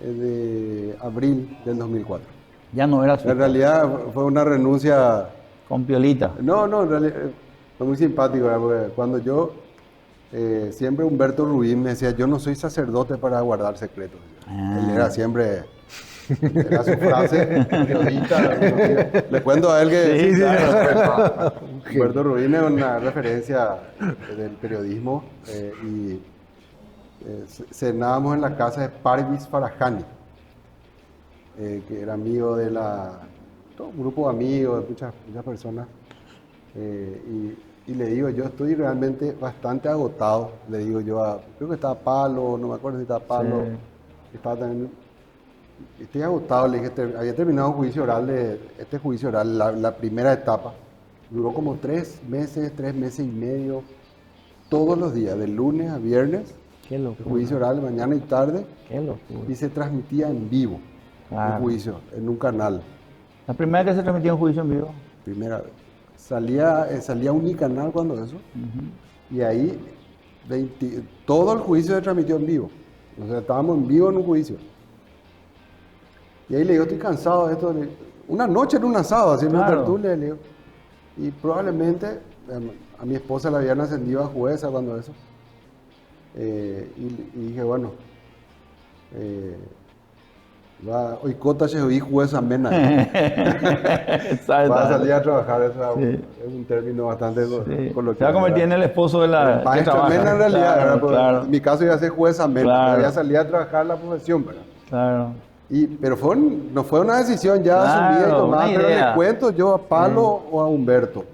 de abril del 2004. Ya no era En realidad fue una renuncia, con piolita. no, en realidad fue muy simpático, ¿verdad? Porque cuando yo siempre Humberto Rubín me decía, yo no soy sacerdote para guardar secretos. Él era siempre, era su frase periodista. Le cuento a él que Sí, claro. Humberto Rubín es una referencia del periodismo y cenábamos en la casa de Parvis Farahani, que era amigo de todo un grupo de amigos, de muchas personas. Y le digo, yo estoy realmente bastante agotado. Le digo yo, creo que estaba Palo, no me acuerdo si estaba Palo. Sí. Estaba también, estoy agotado, le dije, había terminado un juicio oral, este juicio oral, la primera etapa. Duró como 3 meses y medio, todos los días, de lunes a viernes. Qué El locura. juicio oral, mañana y tarde, Qué locura. y se transmitía en vivo, Claro. el juicio, en un canal. La primera vez que se transmitió un juicio en vivo. Primera vez. Salía Unicanal cuando eso, y ahí todo el juicio se transmitió en vivo. O sea, estábamos en vivo en un juicio. Y ahí le digo, estoy cansado de esto. Una noche en un asado, haciendo una Claro. tertulia, le digo. Y probablemente a mi esposa la habían ascendido a jueza cuando eso. Y dije, bueno, hoy cota se oí jueza mena. Va a salir a trabajar, eso Sí. es un término bastante Sí. coloquial. Se va a convertir en el esposo de la que maestra trabaja. mena en realidad, Claro, ¿verdad? Porque claro, en mi caso iba a ser jueza mena, Claro. pero ya salía a trabajar la profesión, ¿verdad? claro. Pero no fue una decisión ya Claro, asumida y tomada, una pero idea. le cuento yo a Palo o a Humberto.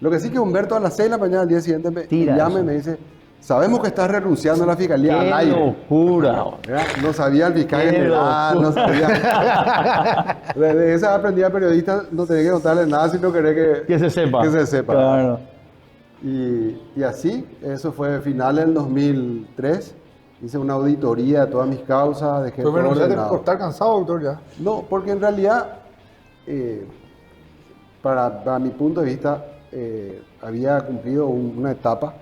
Lo que sí que Humberto a las 6 de la mañana al día siguiente me Tira llama eso. y me dice, sabemos que estás renunciando a la fiscalía al Qué aire. locura. ¿Verdad? No sabía el fiscal Qué general, no sabía. De esa aprendida periodista no tenía que contarle nada si no quería Que se sepa. Que se sepa. Claro. Y así, eso fue finales del 2003. Hice una auditoría de todas mis causas, dejé Pues todo bueno, ya ordenado. por estar cansado, doctor, ya. No, porque en realidad, para mi punto de vista, había cumplido una etapa.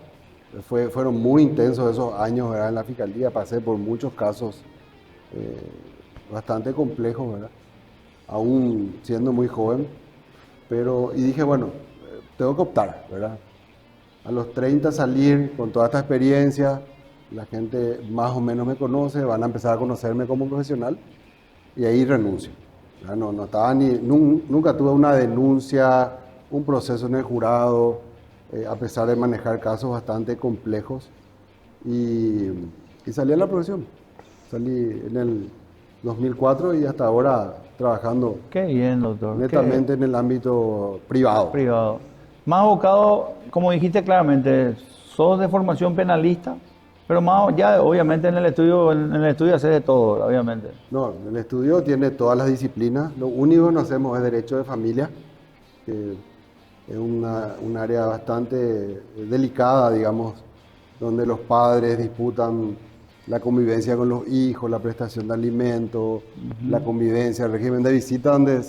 Fueron muy intensos esos años, ¿verdad? En la fiscalía, pasé por muchos casos bastante complejos, ¿verdad? Aún siendo muy joven. Y dije, bueno, tengo que optar, ¿verdad? A los 30 salir con toda esta experiencia, la gente más o menos me conoce, van a empezar a conocerme como profesional y ahí renuncio. Ya no estaba nunca tuve una denuncia, un proceso en el jurado, a pesar de manejar casos bastante complejos y salí a la profesión. Salí en el 2004 y hasta ahora trabajando Qué bien, doctor. netamente en el ámbito privado. Qué privado. Más abocado, como dijiste claramente, sos de formación penalista, pero más ya obviamente en el estudio haces de todo, obviamente. No, el estudio tiene todas las disciplinas. Lo único que no hacemos es derecho de familia, que es un área bastante delicada, digamos, donde los padres disputan la convivencia con los hijos, la prestación de alimentos, la convivencia, el régimen de visita, donde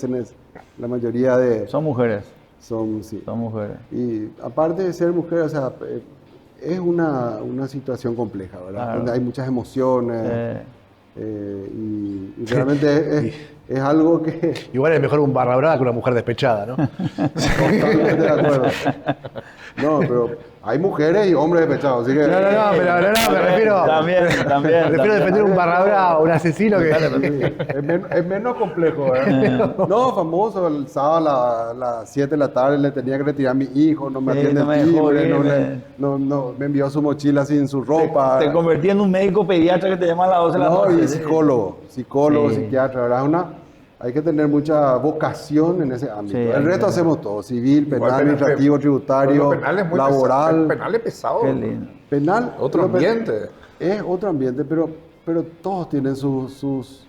la mayoría de... Son mujeres, Sí. son mujeres. Y aparte de ser mujer, o sea, es una situación compleja, ¿verdad? Claro. Donde hay muchas emociones. Eh, Y realmente es algo que Igual es mejor un barra brava que una mujer despechada, ¿no? totalmente de acuerdo. No, pero hay mujeres y hombres despechados, así que No, me refiero. También. Me refiero a defender un barra brava, un asesino que. es menos complejo, ¿verdad? No, famoso, el sábado a las 7 de la tarde le tenía que retirar a mi hijo, no me Sí, atiende no me el dejó timbre, irme. me envió su mochila sin su ropa. Te convertí en un médico pediatra que te llama a las 12 de la No, noche. y psicólogo, Sí. psiquiatra, ¿verdad? Hay que tener mucha vocación en ese ámbito. Sí, hay El resto que- hacemos todo, civil, penal, Igual, administrativo, tributario, penal es muy laboral. pesado. Penal es pesado. Qué lindo. Penal, Otro pero ambiente. Es otro ambiente, pero todos tienen sus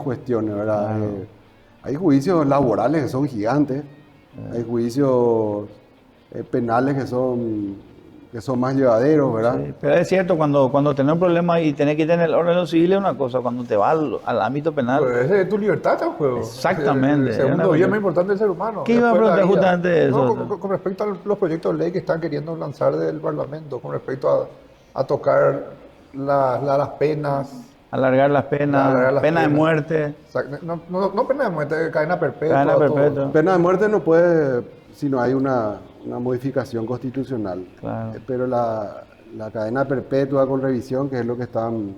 cuestiones, ¿verdad? Hay juicios laborales que son gigantes, hay juicios penales que son más llevaderos, ¿verdad? Sí, pero es cierto, cuando tenés un problema y tenés que ir en el orden civil es una cosa, cuando te vas al ámbito penal. Pues ese es tu libertad, está en juego. Exactamente. El segundo bien más importante del ser humano. ¿Qué iba a Después la preguntar vida. justamente eso? No, con respecto a los proyectos de ley que están queriendo lanzar del Parlamento, con respecto a tocar las penas. Alargar las penas, Alargar las pena de penas. muerte, No pena de muerte, cadena perpetua. cadena todo. perpetua. Pena de muerte no puede si no hay una modificación constitucional. Claro. Pero la la cadena perpetua con revisión, que es lo que están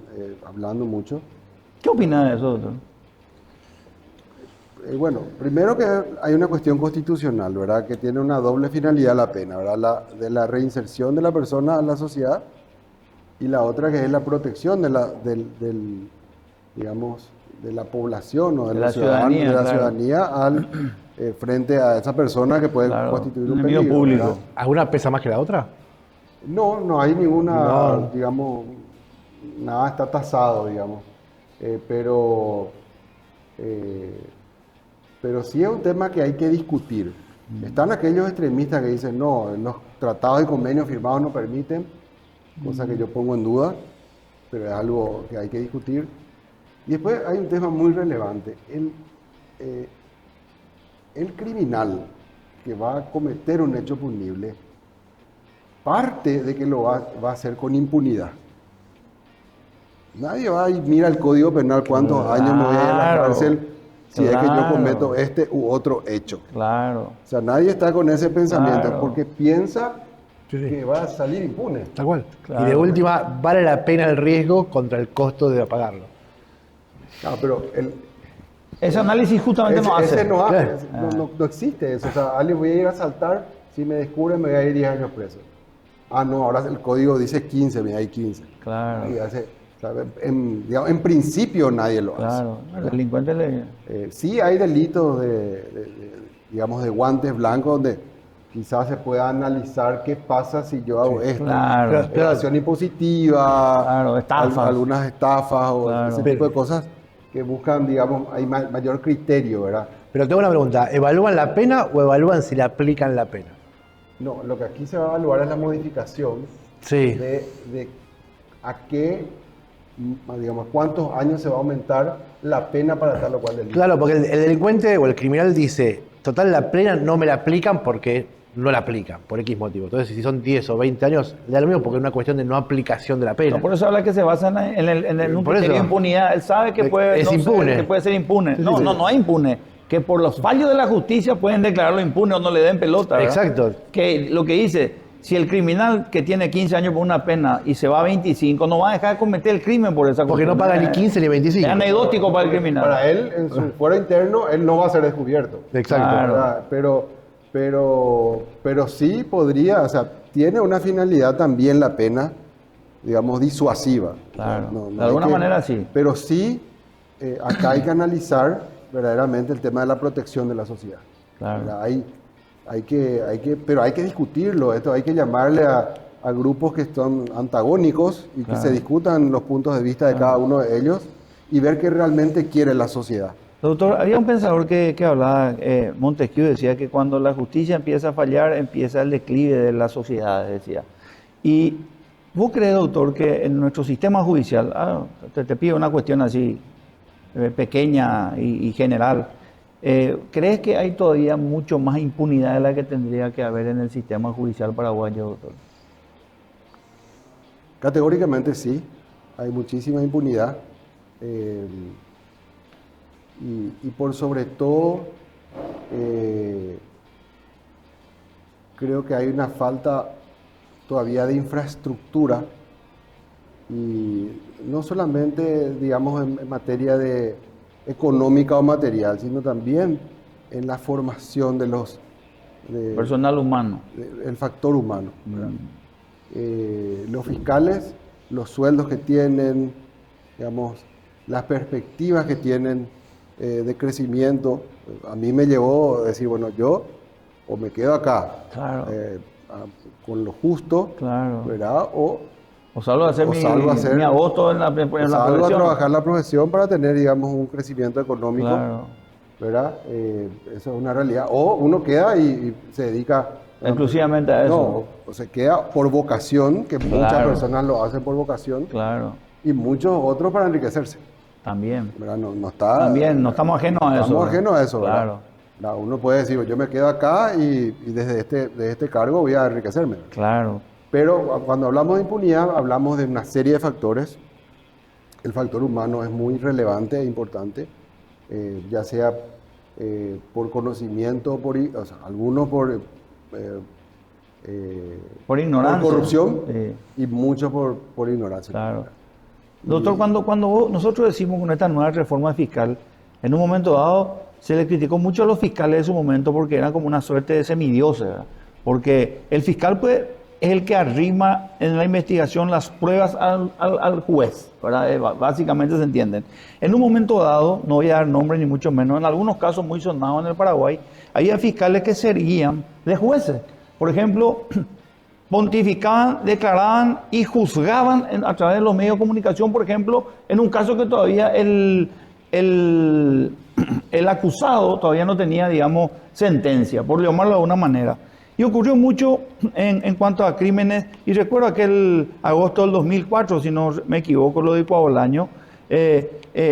hablando mucho. ¿Qué opina de eso, doctor? Bueno, primero que hay una cuestión constitucional, ¿verdad? Que tiene una doble finalidad la pena, ¿verdad? De la reinserción de la persona a la sociedad y la otra que es la protección de digamos, de la población o de la ciudadanía, claro. ciudadanía frente a esa persona que puede Claro, constituir un enemigo peligro, público. ¿verdad? ¿Alguna pesa más que la otra? No, no hay ninguna, No. digamos, nada está tasado, digamos. Pero sí es un tema que hay que discutir. Están aquellos extremistas que dicen, no, los tratados y convenios firmados no permiten, cosa que yo pongo en duda, pero es algo que hay que discutir. Y después hay un tema muy relevante. El criminal que va a cometer un hecho punible, parte de que lo va a hacer con impunidad. Nadie va y mira el Código Penal cuántos años me voy a ir a la Claro, cárcel si es que yo claro. cometo este u otro hecho. Claro. O sea, nadie está con ese pensamiento Claro. porque piensa Sí, sí. que va a salir impune. Tal cual. Claro. Y de última, vale la pena el riesgo contra el costo de pagarlo. Claro, pero Ese análisis justamente no hace. ese no hace, Claro. no existe eso. O sea, alguien voy a ir a asaltar, si me descubren me voy a ir 10 años preso. Ah, no, ahora el código dice 15, me hay 15. Claro. Y digamos, en principio nadie lo hace. Claro. El delincuente le... Sí hay delitos digamos, de guantes blancos donde quizás se pueda analizar qué pasa si yo hago esto. Claro. Evasión impositiva, Claro, estafas. algunas estafas o Claro. ese tipo de cosas que buscan, digamos, hay mayor criterio, ¿verdad? Pero tengo una pregunta, ¿evalúan la pena o evalúan si le aplican la pena? No, lo que aquí se va a evaluar es la modificación Sí. de a qué, digamos, cuántos años se va a aumentar la pena para tal o cual delito. Claro, porque el delincuente o el criminal dice, total la pena no me la aplican porque no la aplican, por X motivo. Entonces, si son 10 o 20 años, le da lo mismo porque es una cuestión de no aplicación de la pena. No, por eso habla que se basa en un Por criterio de eso. impunidad. Él sabe que puede, Es impune. que puede ser impune. Sí, No, sí. no es impune. Que por los fallos de la justicia pueden declararlo impune o no le den pelota, ¿verdad? Exacto. Que lo que dice, si el criminal que tiene 15 años por una pena y se va a 25, no va a dejar de cometer el crimen por esa Porque cuestión. no paga ni 15 ni 25. Es anecdótico para el criminal. Para él, en su fuero interno, él no va a ser descubierto. Exacto. Claro. ¿Verdad? Pero sí podría, o sea, tiene una finalidad también la pena, digamos, disuasiva. Claro. No De hay alguna manera sí. Pero sí, acá hay que analizar verdaderamente el tema de la protección de la sociedad. Claro. ¿Verdad? Pero hay que discutirlo, esto hay que llamarle a grupos que son antagónicos y que Claro. se discutan los puntos de vista de cada uno de ellos y ver qué realmente quiere la sociedad. Doctor, había un pensador que hablaba, Montesquieu decía que cuando la justicia empieza a fallar, empieza el declive de la sociedad, decía. Y vos crees, doctor, que en nuestro sistema judicial, te pido una cuestión así pequeña y general, ¿crees que hay todavía mucho más impunidad de la que tendría que haber en el sistema judicial paraguayo, doctor? Categóricamente sí, hay muchísima impunidad. Y por sobre todo, creo que hay una falta todavía de infraestructura, y no solamente, digamos, en materia de económica o material, sino también en la formación de Personal humano. el factor humano, ¿verdad? Los fiscales, los sueldos que tienen, digamos, las perspectivas que tienen de crecimiento, a mí me llevó a decir, bueno, yo o me quedo acá Claro. Con lo justo, Claro. ¿verdad? O salgo a hacer, mi agosto en la salgo a profesión. trabajar la profesión para tener, digamos, un crecimiento económico, Claro. ¿verdad? Eso es una realidad. O uno queda y se dedica Exclusivamente a eso. No, o se queda por vocación, que muchas Claro. personas lo hacen por vocación, Claro, y muchos otros para enriquecerse, también. ¿verdad? No está, También, no estamos ajenos a eso. estamos ¿verdad? ajenos a eso, ¿verdad? Claro, ¿verdad? Uno puede decir, yo me quedo acá y desde este cargo voy a enriquecerme, ¿verdad? claro. Pero cuando hablamos de impunidad, hablamos de una serie de factores. El factor humano es muy relevante e importante, ya sea por conocimiento, algunos por Por ignorancia. por corrupción Sí. y mucho por ignorancia. Claro. Doctor, cuando nosotros decimos con esta nueva reforma fiscal, en un momento dado se le criticó mucho a los fiscales de su momento porque eran como una suerte de semidioses, ¿verdad? Porque el fiscal pues, es el que arrima en la investigación las pruebas al juez, ¿verdad? Básicamente se entienden. En un momento dado, no voy a dar nombre ni mucho menos, en algunos casos muy sonados en el Paraguay, había fiscales que se erguían de jueces. Por ejemplo, pontificaban, declaraban y juzgaban a través de los medios de comunicación, por ejemplo, en un caso que todavía el acusado todavía no tenía, digamos, sentencia, por llamarlo de alguna manera. Y ocurrió mucho en cuanto a crímenes, y recuerdo aquel agosto del 2004, si no me equivoco, lo de Puebolaño,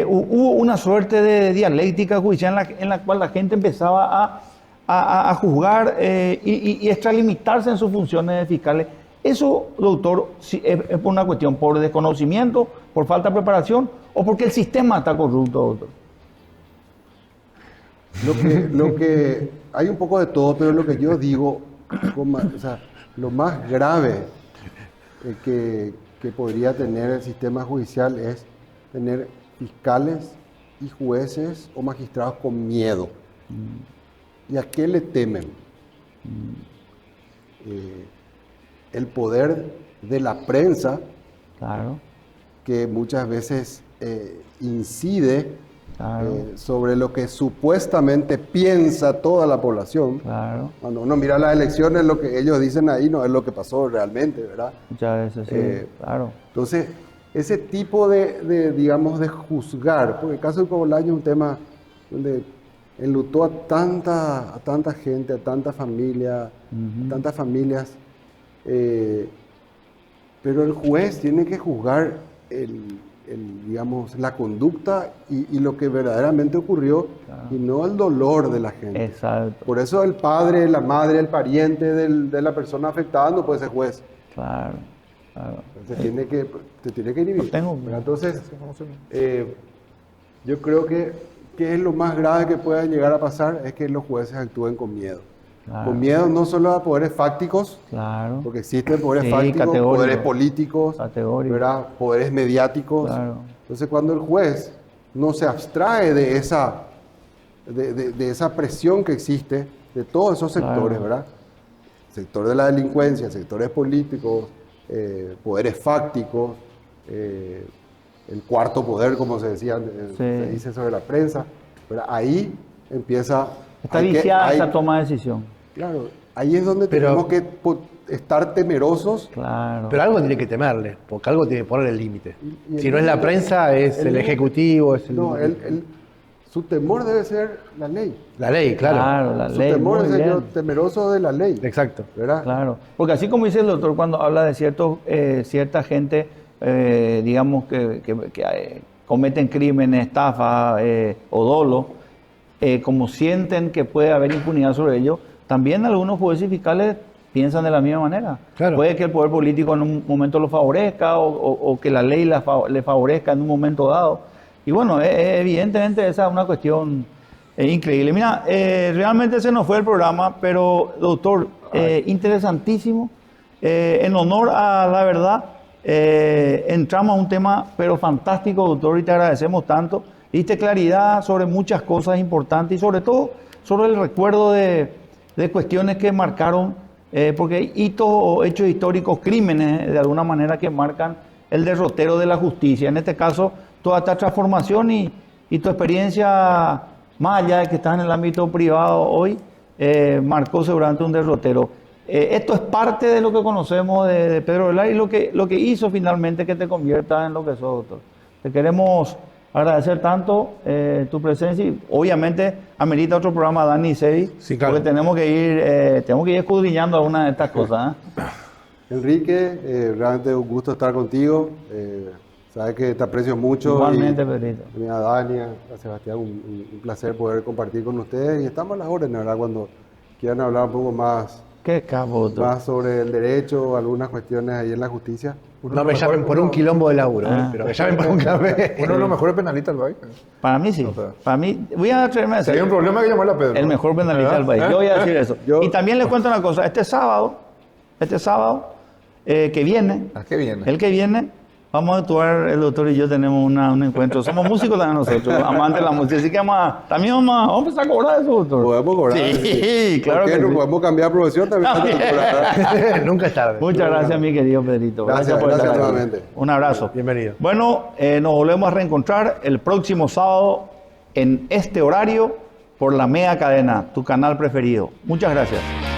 hubo una suerte de dialéctica judicial en la cual la gente empezaba a juzgar y extralimitarse en sus funciones de fiscales. Eso, doctor, es por una cuestión, por desconocimiento, por falta de preparación, o porque el sistema está corrupto, doctor. Lo que hay un poco de todo, pero lo que yo digo, o sea, lo más grave que podría tener el sistema judicial es tener fiscales y jueces o magistrados con miedo. ¿Y a qué le temen? El poder de la prensa, Claro, que muchas veces incide claro, sobre lo que supuestamente piensa toda la población. claro. Cuando uno mira las elecciones, lo que ellos dicen ahí no es lo que pasó realmente, ¿verdad? Muchas veces, sí, claro. Entonces, ese tipo digamos, de juzgar, porque el caso de Puebolaño es un tema donde enlutó a tanta gente, a tanta familia, a tantas familias, pero el juez tiene que juzgar digamos, la conducta y lo que verdaderamente ocurrió, y no el dolor de la gente. Exacto, Por eso el padre, la madre, el pariente de la persona afectada no puede ser juez. claro, claro. Te tiene que inhibir. Lo tengo. ¿Verdad? Entonces, yo creo que es lo más grave que pueda llegar a pasar es que los jueces actúen con miedo. Claro. Con miedo no solo a poderes fácticos, Claro, porque existen poderes Sí, fácticos, categórico. poderes políticos, Categórico. ¿verdad? Poderes mediáticos. Claro. Entonces, cuando el juez no se abstrae de esa presión que existe de todos esos sectores, Claro. ¿verdad? Sector de la delincuencia, sectores políticos, poderes fácticos, el cuarto poder, como se decía, se dice sobre la prensa, ¿verdad? Ahí empieza... Está viciada esa toma de decisión. Claro, ahí es donde tenemos que estar temerosos. Claro. Pero algo tiene que temerle, porque algo tiene que poner el límite. Y Si no es la prensa, es el ejecutivo, es el... No, su temor debe ser la ley. La ley, claro. Claro, la Su ley. temor muy es ser bien. temeroso de la ley. Exacto. ¿Verdad? Claro, porque así como dice el doctor cuando habla de cierta gente, digamos, que cometen crímenes, estafa o dolo, como sienten que puede haber impunidad sobre ellos, también algunos jueces y fiscales piensan de la misma manera. Claro. Puede que el poder político en un momento lo favorezca o que la ley le favorezca en un momento dado. Y bueno, evidentemente esa es una cuestión increíble. Mira, realmente se nos fue el programa, pero doctor, interesantísimo. En honor a la verdad, entramos a un tema, pero fantástico, doctor, y te agradecemos tanto. Diste claridad sobre muchas cosas importantes y sobre todo sobre el recuerdo de cuestiones que marcaron, porque hay hitos o hechos históricos, crímenes de alguna manera que marcan el derrotero de la justicia. En este caso, toda esta transformación y tu experiencia, más allá de que estás en el ámbito privado hoy, marcó seguramente un derrotero. Esto es parte de lo que conocemos de Pedro Velar y lo que hizo finalmente que te conviertas en lo que sos, doctor. Te queremos agradecer tanto tu presencia y obviamente amerita otro programa, Dani y Sebi, Sí, claro. porque tenemos que ir escudriñando algunas de estas cosas. Enrique, realmente un gusto estar contigo. Sabes que te aprecio mucho. Igualmente, Pedrito. A Dani, a Sebastián, un placer poder compartir con ustedes. Y estamos a las órdenes, ¿verdad? Cuando quieran hablar un poco más Qué capo, doctor. sobre el derecho, algunas cuestiones ahí en la justicia. No me llamen por un quilombo de laburo, pero me llamen por un café. Uno de los mejores penalistas del país. Para mí sí. O sea, Para mí, voy a atreverme a Si decir, hay un problema, hay que llamarle a Pedro. el mejor penalista del país. ¿Verdad? Yo voy a decir eso. Yo- Y también les cuento una cosa. Este sábado este sábado que viene. ¿A qué viene? El que viene, vamos a actuar, el doctor y yo tenemos un encuentro. Somos músicos también nosotros, amantes de la música. Así que también vamos a empezar a cobrar eso, doctor. Podemos cobrar. Sí, claro ¿Por qué que no sí. podemos cambiar de profesión también? Nunca es tarde. Muchas gracias, mi querido Pedrito. Gracias, por estar gracias aquí. nuevamente. Un abrazo. Bienvenido. Bueno, nos volvemos a reencontrar el próximo sábado en este horario por la Mega Cadena, tu canal preferido. Muchas gracias.